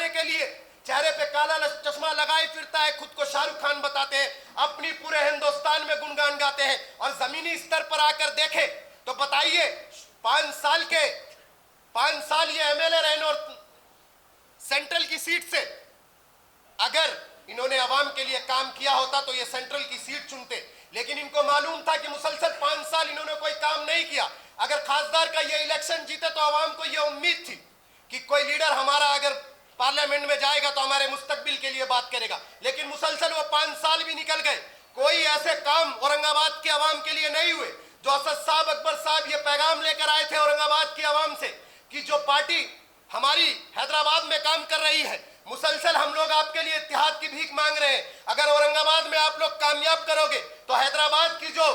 दिखाने के लिए चेहरे पे काला चश्मा लगाए फिरता है, खुद को शाहरुख खान बताते हैं, अपनी पूरे हिंदुस्तान में गुणगान गाते हैं, और जमीनी स्तर पर आकर देखे तो बताइए 5 साल ये एमएलए रहे और सेंट्रल की सीट से अगर इन्होंने आवाम के लिए काम किया होता तो ये सेंट्रल की सीट चुनते, लेकिन इनको मालूम था कि मुसलसल 5 साल इन्होंने कोई काम नहीं किया। अगर खासदार का ये इलेक्शन जीते तो आवाम को ये उम्मीद थी कि कोई लीडर हमारा अगर पार्लियामेंट में जाएगा तो हमारे मुस्तकबिल के लिए बात करेगा, लेकिन मुसलसल वो 5 साल भी निकल गए, कोई ऐसे काम औरंगाबाद के आवाम के लिए नहीं हुए। जो असद साहब, अकबर साहब ये पैगाम लेकर आए थे औरंगाबाद की आवाम से कि जो पार्टी हमारी हैदराबाद में काम कर रही है, मुसलसल हम लोग आपके लिए इत्तेहाद की भीख मांग रहे हैं। अगर औरंगाबाद में आप लोग कामयाब करोगे तो हैदराबाद की जो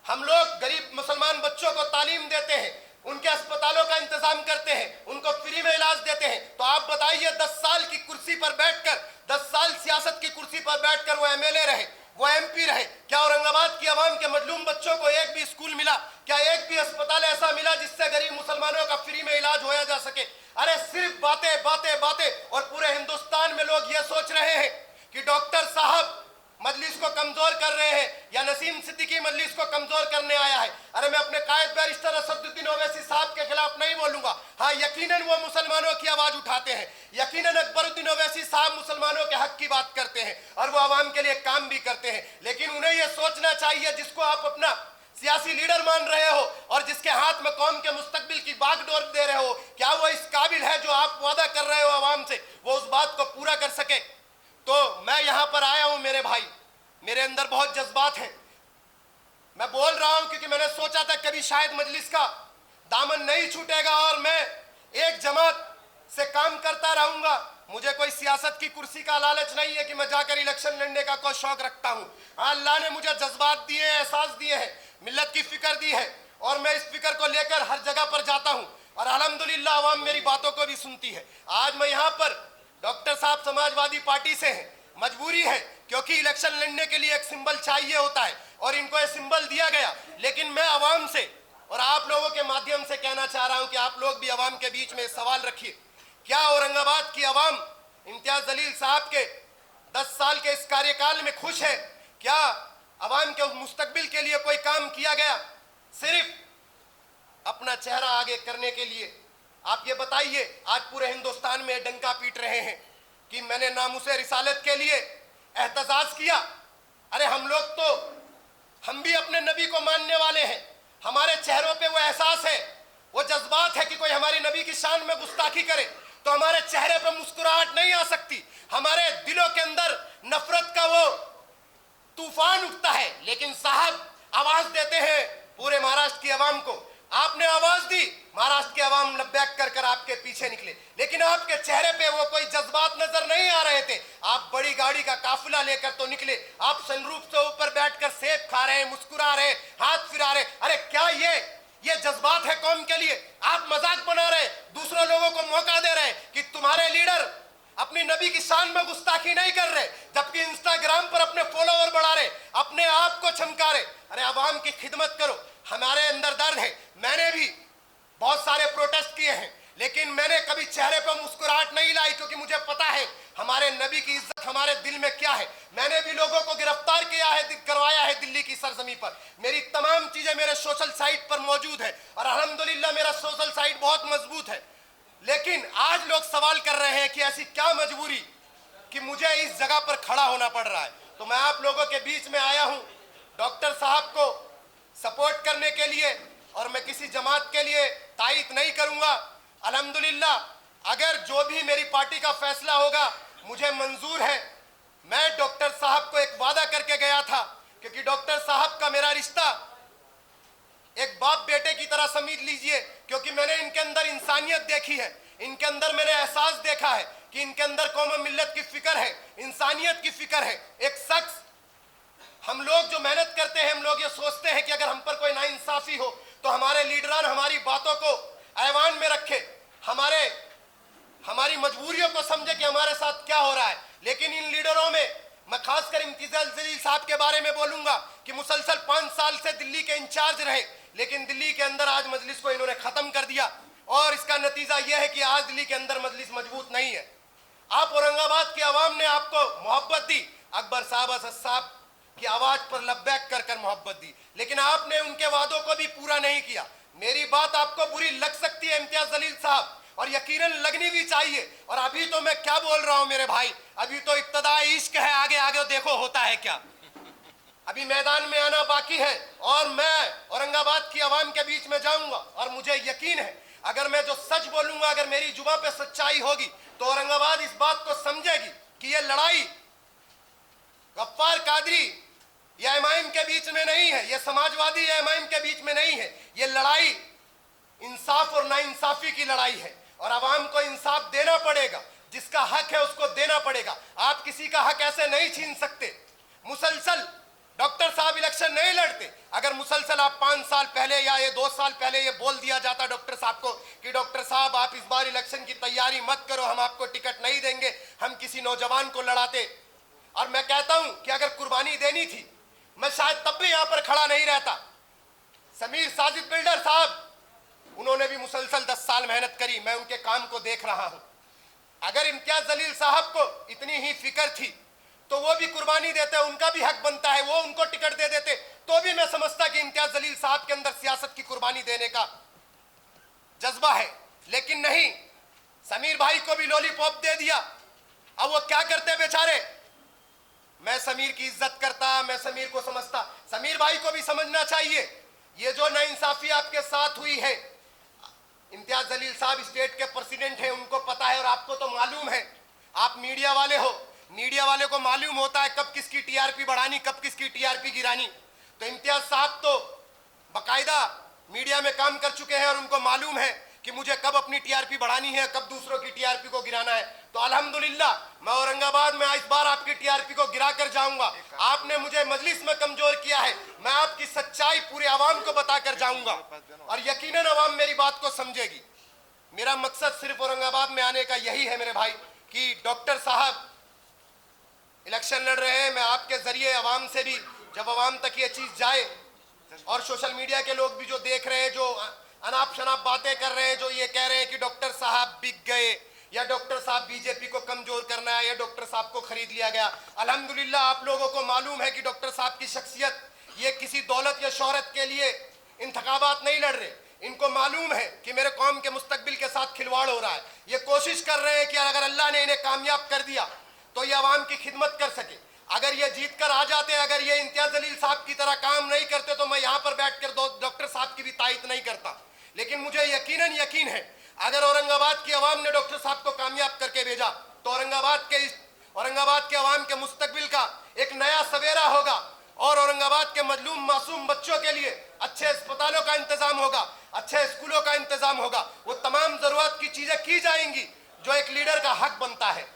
हम लोग गरीब मुसलमान बच्चों को तालीम देते हैं, उनके अस्पतालों का इंतजाम करते हैं, उनको फ्री में इलाज देते हैं, तो आप बताइए 10 साल की कुर्सी पर बैठकर, 10 साल सियासत की कुर्सी पर बैठकर वो एमएलए रहे, वो एमपी रहे, क्या औरंगाबाद की आवाम के मजलूम बच्चों को एक भी स्कूल मिला? क्या एक भी अस्पताल ऐसा मिला जिससे गरीब मुसलमानों का फ्री में इलाज होया जा सके? अरे सिर्फ बातें बातें बातें, और पूरे हिंदुस्तान में लोग ये सोच रहे हैं कि डॉक्टर साहब मजलिस को कमजोर कर रहे हैं या नसीम सिद्दीकी मजलिस को कमजोर करने आया है। अरे मैं अपने कायद बैरिस्टर असदुद्दीन ओवैसी साहब के खिलाफ नहीं बोलूंगा, हाँ यकीनन वो मुसलमानों की आवाज उठाते हैं, यकीनन अकबरुद्दीन ओवैसी साहब मुसलमानों के हक की बात करते हैं और वो आवाम के लिए काम भी करते हैं, लेकिन उन्हें यह सोचना चाहिए जिसको आप अपना सियासी लीडर मान रहे हो और जिसके हाथ में कौम के मुस्तकबिल की बागडोर दे रहे हो, क्या वो इस काबिल है जो आप वादा कर रहे हो आवाम से वो उस बात को पूरा कर सके? तो मैं यहां पर आया हूं मेरे भाई, मेरे अंदर बहुत जज्बात हैं, मैं बोल रहा हूं क्योंकि मैंने सोचा था कभी शायद मजलिस का दामन नहीं छूटेगा और मैं एक जमात से काम करता रहूंगा। मुझे कोई सियासत की कुर्सी का लालच नहीं है कि मैं जाकर इलेक्शन लड़ने का कोई शौक रखता हूं। अल्लाह ने मुझे जज्बात दिए हैं, एहसास दिए हैं, मिल्लत की फिक्र दी है और मैं इस फिक्र को लेकर हर जगह पर जाता हूं और अल्हम्दुलिल्लाह आवाम मेरी बातों को भी सुनती है। आज मैं यहां पर डॉक्टर साहब समाजवादी पार्टी से हैं, मजबूरी है क्योंकि इलेक्शन लड़ने के लिए एक सिंबल चाहिए होता है और इनको ये सिंबल दिया गया, लेकिन मैं आवाम से और आप लोगों के माध्यम से कहना चाह रहा हूं कि आप लोग भी आवाम के बीच में सवाल रखिए, क्या औरंगाबाद की आवाम इम्तियाज जलील साहब के 10 साल के इस कार्यकाल में खुश है? क्या आवाम के मुस्तकबिल के लिए कोई काम किया गया? सिर्फ अपना चेहरा आगे करने के लिए आप ये बताइए। आज पूरे हिंदुस्तान में डंका पीट रहे हैं कि मैंने नामुसे रिसालत के लिए एहतजाज किया। अरे हम भी अपने नबी को मानने वाले हैं, हमारे चेहरों पे वो एहसास है, वो जज्बात है कि कोई हमारी नबी की शान में गुस्ताखी करे तो हमारे चेहरे पे मुस्कुराहट नहीं आ सकती, हमारे दिलों के अंदर नफरत का वो तूफान उठता है। लेकिन साहब आवाज देते हैं पूरे महाराष्ट्र की आवाम को, आपने आवाज दी, महाराष्ट्र के आवाम लब्बैक कर कर आपके पीछे निकले, लेकिन आपके चेहरे पे वो कोई जज्बात नजर नहीं आ रहे थे। आप बड़ी गाड़ी का काफिला लेकर तो निकले, आप सनरूफ से ऊपर बैठकर सेब खा रहे हैं, मुस्कुरा रहे, हाथ फिरा रहे। अरे क्या ये जज्बात है कौम के लिए? आप मजाक बना रहे, दूसरे लोगों को मौका दे रहे कि तुम्हारे लीडर अपनी नबी की शान में गुस्ताखी नहीं कर रहे, जबकि इंस्टाग्राम पर अपने फॉलोवर बढ़ा रहे, अपने आप को चमका रहे। अरे आवाम की खिदमत करो, हमारे अंदर दर्द है, मैंने भी बहुत सारे प्रोटेस्ट किए हैं, लेकिन मैंने कभी चेहरे पर मुस्कुराहट नहीं लाई क्योंकि मुझे पता है हमारे नबी की इज्जत हमारे दिल में क्या है। मैंने भी लोगों को गिरफ्तार किया है, करवाया है दिल्ली की सरजमी पर, मेरी तमाम चीजें मेरे सोशल साइट पर मौजूद है और अल्हम्दुलिल्लाह मेरा सोशल साइट बहुत मजबूत है। लेकिन आज लोग सवाल कर रहे हैं कि ऐसी क्या मजबूरी कि मुझे इस जगह पर खड़ा होना पड़ रहा है। तो मैं आप लोगों के बीच में आया हूं डॉक्टर साहब को सपोर्ट करने के लिए और मैं किसी जमात के लिए तायीद नहीं करूंगा। अल्हम्दुलिल्लाह अगर जो भी मेरी पार्टी का फैसला होगा मुझे मंजूर है। मैं डॉक्टर साहब को एक वादा करके गया था क्योंकि डॉक्टर साहब का मेरा रिश्ता एक बाप बेटे की तरह समझ लीजिए, क्योंकि मैंने इनके अंदर इंसानियत देखी है, इनके अंदर मैंने एहसास देखा है कि इनके अंदर कौम मिल्लत की फिक्र है, इंसानियत की फिक्र है। एक शख्स, हम लोग जो मेहनत करते हैं, हम लोग ये सोचते हैं कि अगर हम पर कोई नाइंसाफी हो तो हमारे लीडरान हमारी बातों को ऐवान में रखे, हमारी मजबूरियों को समझे कि हमारे साथ क्या हो रहा है। लेकिन इन लीडरों में मैं खासकर इम्तियाज जलील साहब के बारे में बोलूंगा कि मुसलसल 5 साल से दिल्ली के इंचार्ज रहे, लेकिन दिल्ली के अंदर आज मजलिस को इन्होंने खत्म कर दिया और इसका नतीजा यह है कि आज दिल्ली के अंदर मजलिस मजबूत नहीं है। आप औरंगाबाद की आवाम ने आपको मोहब्बत दी, अकबर साहब, असद साहब की आवाज पर लब्बैक कर कर मोहब्बत दी, लेकिन आपने उनके वादों को भी पूरा नहीं किया। मेरी बात आपको बुरी लग सकती है इम्तियाज जलील साहब, और यकीनन लगनी भी चाहिए। और अभी तो मैं क्या बोल रहा हूं मेरे भाई, अभी तो इब्तदा इश्क है, आगे आगे देखो होता है क्या। अभी मैदान में आना बाकी है, और मैं औरंगाबाद की आवाम के बीच में जाऊंगा, और मुझे यकीन है अगर मैं जो सच बोलूंगा, अगर मेरी जुबान पे सच्चाई होगी, तो औरंगाबाद इस बात को समझेगी कि ये लड़ाई गफ्फार कादरी या एमआईएम के बीच में नहीं है, ये समाजवादी या एमआईएम के बीच में नहीं है, ये लड़ाई इंसाफ और नाइंसाफी की लड़ाई है, और आवाम को इंसाफ देना पड़ेगा। जिसका हक है उसको देना पड़ेगा। आप किसी का हक ऐसे नहीं छीन सकते। मुसलसल डॉक्टर साहब इलेक्शन नहीं लड़ते। अगर मुसलसल आप 5 साल पहले या ये 2 साल पहले ये बोल दिया जाता डॉक्टर साहब को कि डॉक्टर साहब आप इस बार इलेक्शन की तैयारी मत करो, हम आपको टिकट नहीं देंगे, हम किसी नौजवान को लड़ाते। और मैं कहता हूं कि अगर कुर्बानी देनी थी, मैं शायद तब भी यहां पर खड़ा नहीं रहता। समीर साजिद बिल्डर साहब, उन्होंने भी मुसलसल 10 साल मेहनत करी, मैं उनके काम को देख रहा हूं। अगर इम्तियाज जलील साहब को इतनी ही फिक्र थी तो वो भी कुर्बानी देते, उनका भी हक बनता है, वो उनको टिकट दे देते, तो भी मैं समझता कि इम्तियाज जलील साहब के अंदर सियासत की कुर्बानी देने का जज्बा है। लेकिन नहीं, समीर भाई को भी लॉलीपॉप दे दिया। अब वो क्या करते बेचारे। मैं समीर की इज्जत करता, मैं समीर को समझता, समीर भाई को भी समझना चाहिए ये जो नाइंसाफी आपके साथ हुई है। इम्तियाज जलील साहब स्टेट के प्रेसिडेंट हैं, उनको पता है, और आपको तो मालूम है। आप मीडिया वाले हो, मीडिया वाले को मालूम होता है कब किसकी टीआरपी बढ़ानी, कब किसकी टीआरपी गिरानी। तो इम्तियाज साहब तो बाकायदा मीडिया में काम कर चुके हैं, और उनको मालूम है कि मुझे कब अपनी टीआरपी बढ़ानी है, कब दूसरों की टीआरपी को गिराना है। तो अल्हम्दुलिल्लाह मैं औरंगाबाद में इस बार आपकी टीआरपी को गिरा कर जाऊंगा। आपने मुझे मजलिस में कमजोर किया है, मैं आपकी सच्चाई पूरे आवाम को बताकर जाऊंगा, और यकीनन आवाम मेरी बात को समझेगी। मेरा मकसद सिर्फ औरंगाबाद में आने का यही है मेरे भाई, कि डॉक्टर साहब इलेक्शन लड़ रहे हैं, मैं आपके जरिए आवाम से भी, जब आवाम तक ये चीज जाए, और सोशल मीडिया के लोग भी जो देख रहे हैं, जो अनाप शनाप बातें कर रहे हैं, जो ये कह रहे हैं कि डॉक्टर साहब बिक गए, या डॉक्टर साहब बीजेपी को कमजोर करना है, या डॉक्टर साहब को खरीद लिया गया। अल्हम्दुलिल्लाह आप लोगों को मालूम है कि डॉक्टर साहब की शख्सियत, ये किसी दौलत या शोहरत के लिए इंतखाबात नहीं लड़ रहे। इनको मालूम है कि मेरे कौम के मुस्तकबिल के साथ खिलवाड़ हो रहा है। ये कोशिश कर रहे हैं कि अगर अल्लाह ने इन्हें कामयाब कर दिया तो ये आवाम की खिदमत कर सके। अगर ये जीत कर आ जाते, अगर ये इम्तियाज जलील साहब की तरह काम नहीं करते, तो मैं यहाँ पर बैठकर डॉक्टर साहब की भी तारीफ नहीं करता। लेकिन मुझे यकीन है अगर औरंगाबाद की आवाम ने डॉक्टर साहब को कामयाब करके भेजा, तो औरंगाबाद के आवाम के मुस्तकबिल का एक नया सवेरा होगा, और औरंगाबाद के मजलूम मासूम बच्चों के लिए अच्छे अस्पतालों का इंतजाम होगा, अच्छे स्कूलों का इंतजाम होगा। वो तमाम जरूरत की चीजें की जाएंगी जो एक लीडर का हक बनता है।